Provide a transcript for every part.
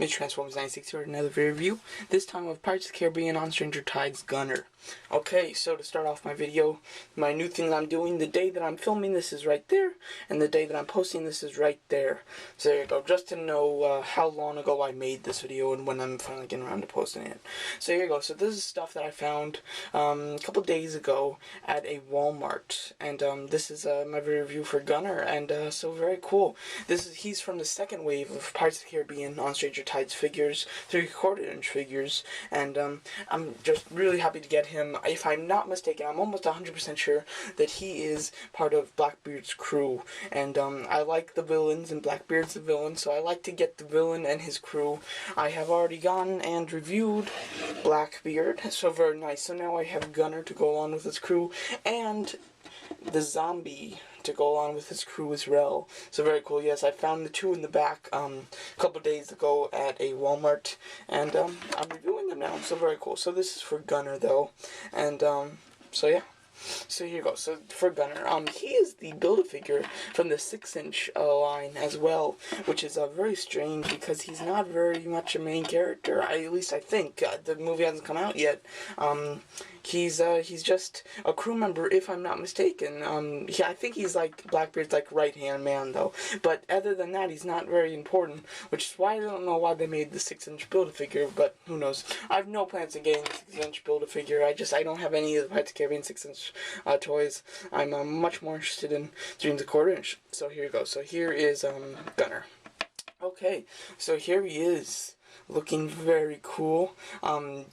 Mitch Transformers 96 here, another video review, this time with Pirates of the Caribbean on Stranger Tides Gunner. Okay, so to start off my video, my new thing I'm doing, the day that I'm filming this is right there, and the day that I'm posting this is right there. So there you go, just to know how long ago I made this video and when I'm finally getting around to posting it. So here you go, so this is stuff that I found a couple days ago at a Walmart, and this is my video review for Gunner, and so very cool. He's from the second wave of Pirates of the Caribbean on Stranger Tides figures, 3/4 inch figures, and I'm just really happy to get him. If I'm not mistaken, I'm almost 100% sure that he is part of Blackbeard's crew, and I like the villains, and Blackbeard's the villain, so I like to get the villain and his crew. I have already gone and reviewed Blackbeard, so very nice. So now I have Gunner to go on with his crew, and the zombie to go along with his crew as well. So very cool. Yes, I found the two in the back a couple days ago at a Walmart, and I'm reviewing them now. So very cool. So this is for Gunner though, and so yeah. So here you go. So for Gunner, he is the Build-A-Figure from the 6-inch line as well, which is very strange because he's not very much a main character. At least I think the movie hasn't come out yet. He's just a crew member, if I'm not mistaken. I think he's like Blackbeard's like right-hand man though. But other than that, he's not very important, which is why I don't know why they made the 6-inch Build-A-Figure. But who knows? I have no plans on getting the 6-inch Build-A-Figure. I don't have any of the Pirates of the Caribbean 6-inch toys. I'm much more interested in Dreams of 1/4 inch. So here you go. So here is Gunner. Okay, so here he is, looking very cool,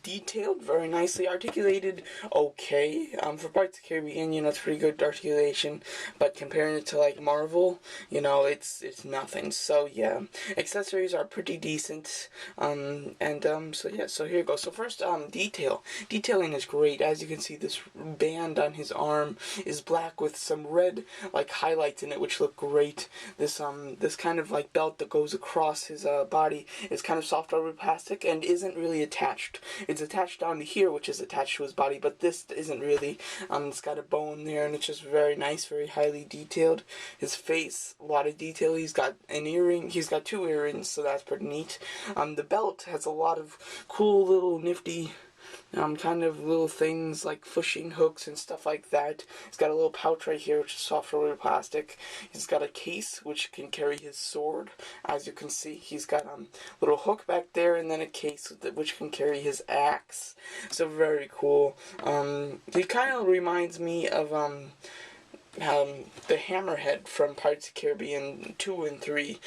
detailed, very nicely articulated, okay, for Pirates of the Caribbean, you know, it's pretty good articulation, but comparing it to, like, Marvel, you know, it's nothing. So yeah, accessories are pretty decent, so yeah, so here you go. So first, detailing is great. As you can see, this band on his arm is black with some red, like, highlights in it, which look great. This kind of, like, belt that goes across his body is kind of soft rubber plastic and isn't really attached. It's attached down to here, which is attached to his body, but this isn't really. It's got a bone there, and it's just very nice, very highly detailed. His face, a lot of detail. He's got an earring. He's got 2 earrings, so that's pretty neat. The belt has a lot of cool little nifty kind of little things like fishing hooks and stuff like that. He's got a little pouch right here, which is soft rubber plastic. He's got a case which can carry his sword. As you can see, he's got a little hook back there, and then a case which can carry his axe. So very cool. He kind of reminds me of the Hammerhead from Pirates of the Caribbean 2 and 3,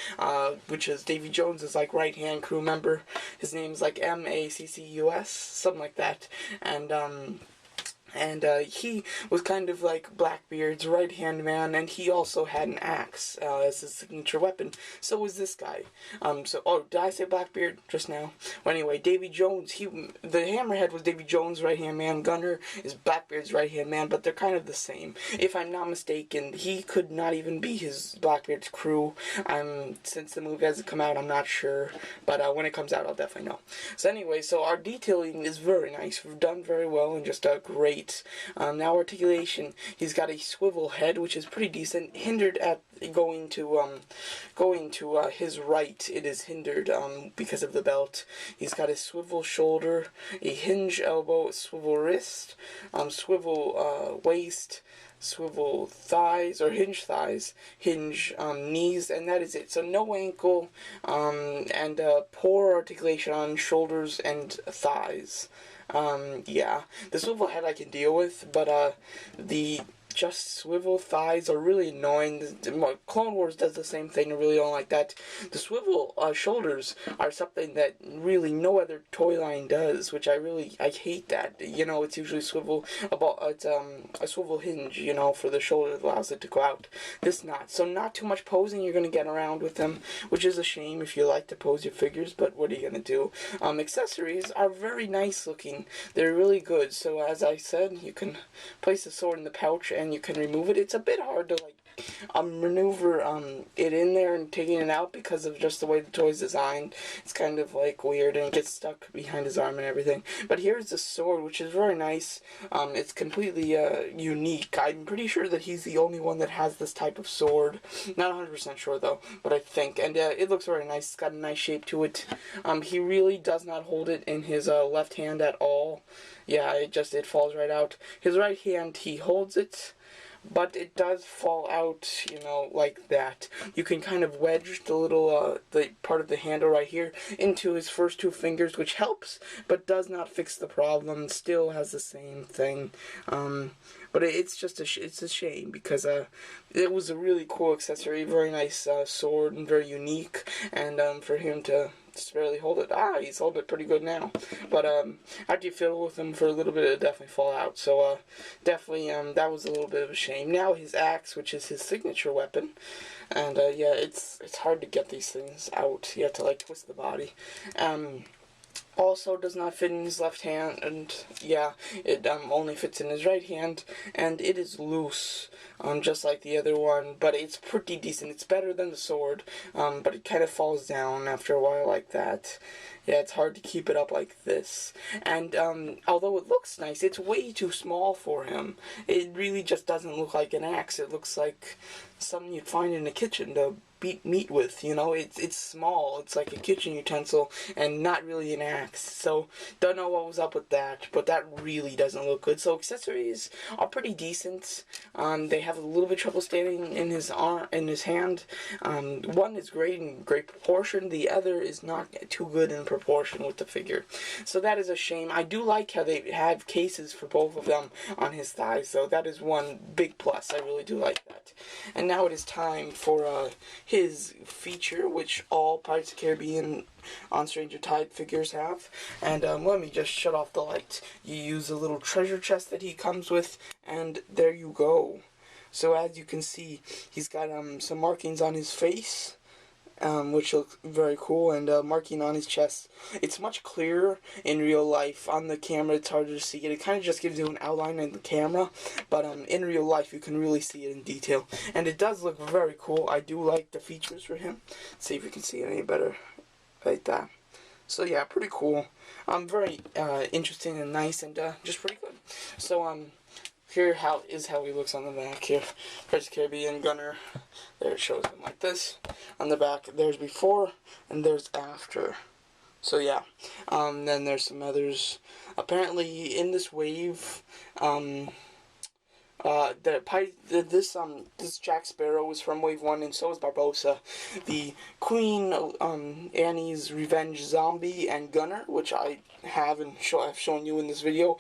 which is Davy Jones's like right-hand crew member. His name's like Macus, something like that, and he was kind of like Blackbeard's right-hand man, and he also had an axe as his signature weapon. So was this guy. Oh, did I say Blackbeard just now? Well, anyway, Davy Jones, the Hammerhead was Davy Jones' right-hand man. Gunner is Blackbeard's right-hand man, but they're kind of the same. If I'm not mistaken, he could not even be his Blackbeard's crew. Since the movie hasn't come out, I'm not sure, but when it comes out, I'll definitely know. So anyway, so our detailing is very nice. We've done very well, and just great. Now articulation, he's got a swivel head, which is pretty decent, hindered at going to his right. It is hindered because of the belt. He's got a swivel shoulder, a hinge elbow, a swivel wrist, swivel waist, swivel thighs, or hinge thighs, hinge knees, and that is it. So no ankle, and poor articulation on shoulders and thighs. Yeah, the swivel head I can deal with, but the just swivel thighs are really annoying. Clone Wars does the same thing. I really don't like that. The swivel shoulders are something that really no other toy line does, which I hate that. You know, it's usually swivel it's a swivel hinge, you know, for the shoulder that allows it to go out. This not. So not too much posing you're gonna get around with them, which is a shame if you like to pose your figures, but what are you gonna do? Accessories are very nice looking. They're really good. So as I said, you can place the sword in the pouch and you can remove it. It's a bit hard to like maneuver it in there and taking it out because of just the way the toy's designed. It's kind of like weird and it gets stuck behind his arm and everything. But here's the sword, which is very nice. It's completely unique. I'm pretty sure that he's the only one that has this type of sword. Not 100% sure though, but I think. And it looks very nice. It's got a nice shape to it. He really does not hold it in his left hand at all. Yeah, it falls right out. His right hand, he holds it, but it does fall out, you know, like that. You can kind of wedge the little, the part of the handle right here into his first two fingers, which helps, but does not fix the problem. Still has the same thing. But it's just it's a shame because it was a really cool accessory, very nice sword and very unique, and for him to just barely hold it. He's holding it pretty good now. But after you fiddle with him for a little bit, it definitely fall out. So definitely that was a little bit of a shame. Now his axe, which is his signature weapon, and yeah, it's hard to get these things out. You have to like twist the body. Also does not fit in his left hand, and yeah, it only fits in his right hand, and it is loose, just like the other one, but it's pretty decent. It's better than the sword, but it kind of falls down after a while like that. Yeah, it's hard to keep it up like this. And although it looks nice, it's way too small for him. It really just doesn't look like an axe. It looks like something you'd find in the kitchen to beat meat with, you know. It's small. It's like a kitchen utensil and not really an axe. So don't know what was up with that, but that really doesn't look good. So accessories are pretty decent. They have a little bit of trouble standing in his arm, in his hand. One is great in great proportion. The other is not too good in proportion with the figure. So that is a shame. I do like how they have cases for both of them on his thighs, so that is one big plus. I really do like that. And now it is time for his feature, which all Pirates of the Caribbean on Stranger Tide figures have. And let me just shut off the light. You use a little treasure chest that he comes with, and there you go. So as you can see, he's got some markings on his face, which look very cool, and marking on his chest. It's much clearer in real life. On the camera, it's harder to see it. It kind of just gives you an outline in the camera, but in real life, you can really see it in detail. And it does look very cool. I do like the features for him. Let's see if you can see it any better, like that. So yeah, pretty cool. Very interesting and nice, and just pretty good. So here is how he looks on the back here. Pirates of the Caribbean Gunner. There it shows him like this. On the back, there's before and there's after. So yeah. Then there's some others. Apparently in this wave, this Jack Sparrow was from Wave 1, and so is Barbossa. The Queen Annie's Revenge Zombie and Gunner, which I have and I've shown you in this video,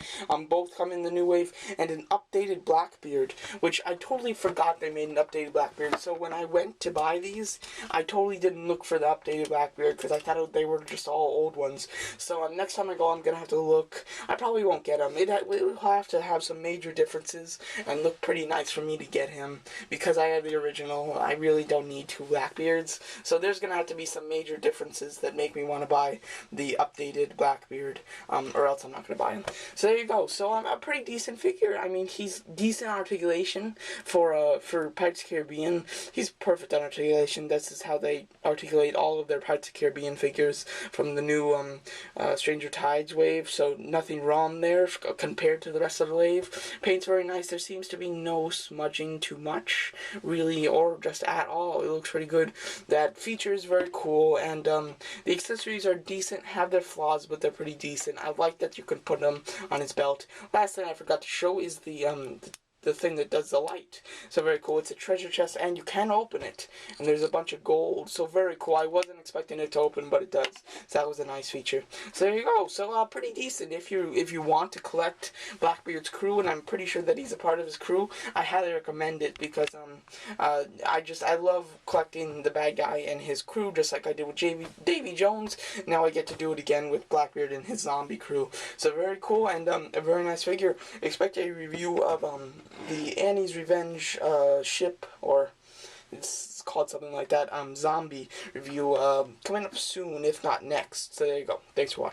both come in the new wave, and an updated Blackbeard, which I totally forgot they made an updated Blackbeard. So when I went to buy these, I totally didn't look for the updated Blackbeard because I thought they were just all old ones. So next time I go, I'm gonna have to look. I probably won't get them. It will have to have some major differences and look pretty nice for me to get him, because I have the original. I really don't need two Blackbeards, so there's gonna have to be some major differences that make me want to buy the updated Blackbeard, or else I'm not gonna buy him. So there you go. So a pretty decent figure. I mean, he's decent articulation for Pirates of the Caribbean. He's perfect on articulation. This is how they articulate all of their Pirates of the Caribbean figures from the new Stranger Tides wave. So nothing wrong there compared to the rest of the wave. Paint's very nice. There seems to be no smudging too much, really, or just at all. It looks pretty good. That feature is very cool, and the accessories are decent, have their flaws, but they're pretty decent. I like that you can put them on his belt. Last thing I forgot to show is the thing that does the light. So very cool. It's a treasure chest, and you can open it, and there's a bunch of gold. So very cool. I wasn't expecting it to open, but it does. So that was a nice feature. So there you go. So pretty decent. If you want to collect Blackbeard's crew, and I'm pretty sure that he's a part of his crew, I highly recommend it, because I love collecting the bad guy and his crew, just like I did with Davy Jones. Now I get to do it again with Blackbeard and his zombie crew. So very cool, and a very nice figure. Expect a review of the Annie's Revenge ship, or it's called something like that, zombie review, coming up soon, if not next. So there you go. Thanks for watching.